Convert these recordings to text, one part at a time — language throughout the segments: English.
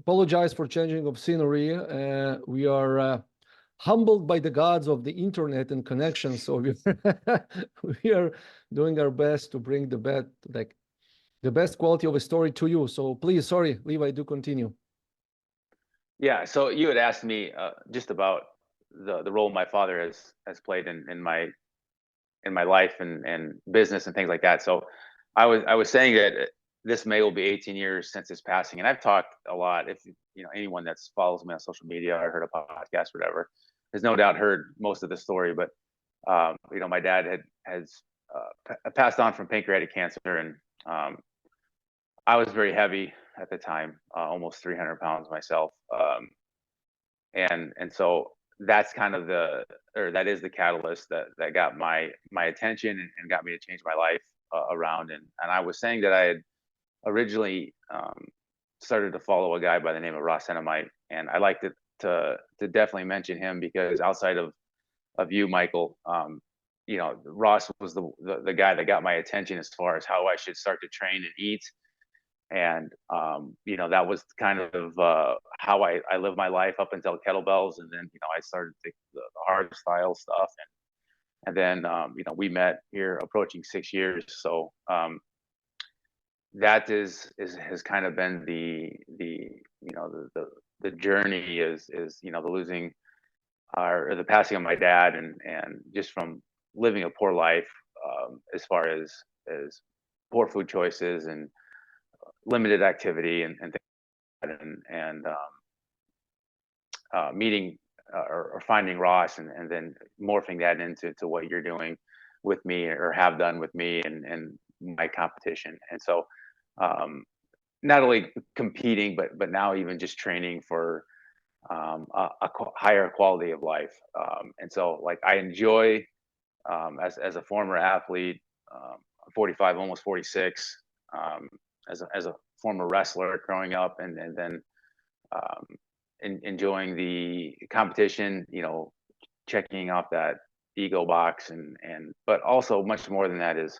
apologize for changing of scenery. We are humbled by the gods of the internet and connection. So we are doing our best to bring the best quality of a story to you. So please, sorry, Levi, do continue. Yeah. So you had asked me just about the role my father has played in my life and business and things like that. So I was saying that this May will be 18 years since his passing, and I've talked a lot. If anyone that's follows me on social media or heard a podcast, or whatever, has no doubt heard most of the story. But my dad has passed on from pancreatic cancer, and I was very heavy at the time, almost 300 pounds myself, and so that's kind of that is the catalyst that got my attention and got me to change my life around. And I was saying that I had originally started to follow a guy by the name of Ross Enamite, and I like to definitely mention him because outside of you, Michael, Ross was the guy that got my attention as far as how I should start to train and eat. And that was kind of how I lived my life up until kettlebells, and then I started the hard style stuff, and then we met here approaching 6 years. So that has kind of been the journey is the losing or the passing of my dad, and just from living a poor life as far as poor food choices and limited activity and meeting or finding Ross, and then morphing that into what you're doing with me or have done with me and my competition. And so not only competing, but now even just training for a higher quality of life. And so like I enjoy as a former athlete, 45, almost 46, as a former wrestler growing up, and then enjoying the competition, checking off that ego box, but also much more than that is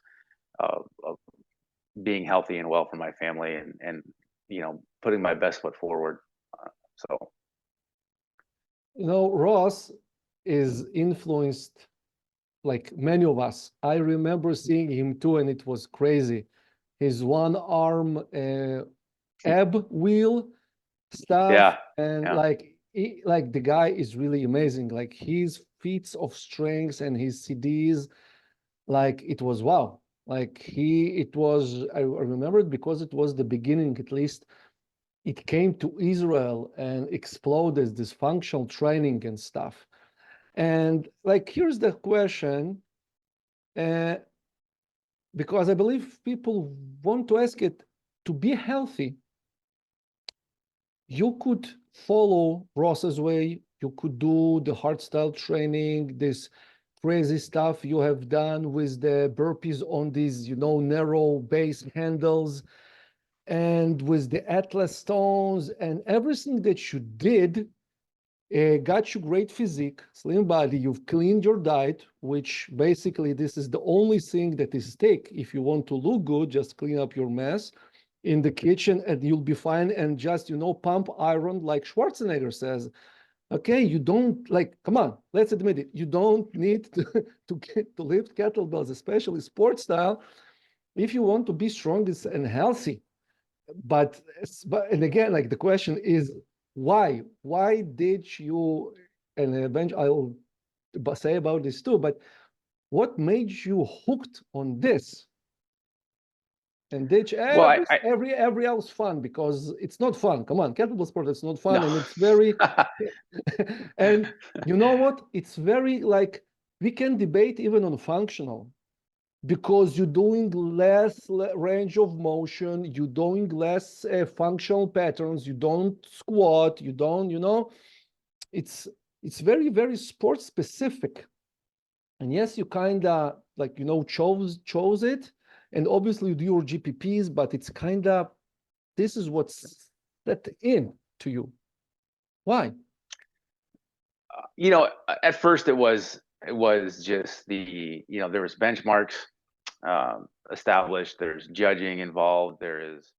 being healthy and well for my family, and putting my best foot forward. So Ross is influenced like many of us. I remember seeing him too, and it was crazy. His one arm ab wheel stuff, yeah, and yeah. like the guy is really amazing. Like his feats of strength and his CDs, like it was wow. Like I remember it because it was the beginning. At least it came to Israel and exploded this functional training and stuff. And like here's the question, because I believe people want to ask it. To be healthy, you could follow Ross's way. You could do the hard style training, this crazy stuff you have done with the burpees on these, narrow base handles, and with the Atlas stones, and everything that you did got you great physique, slim body. You've cleaned your diet, which basically this is the only thing that is stake. If you want to look good, just clean up your mess in the kitchen and you'll be fine. And just, pump iron like Schwarzenegger says. Okay, you don't come on, let's admit it. You don't need to lift kettlebells, especially sports style, if you want to be strong and healthy. But and again, like the question is, why did you, and eventually I'll say about this too, but what made you hooked on this and ditch every else fun? Because it's not fun. Come on, kettlebell sport, it's not fun. No. And it's very and you know what, it's very we can debate even on functional, because you're doing less range of motion, you're doing less functional patterns, you don't squat, you don't, it's very sport specific. And yes, you kind of chose it, and obviously you do your GPPs, but it's kind of, this is what's set in to you. Why? At first it was just there was benchmarks established, there's judging involved, there is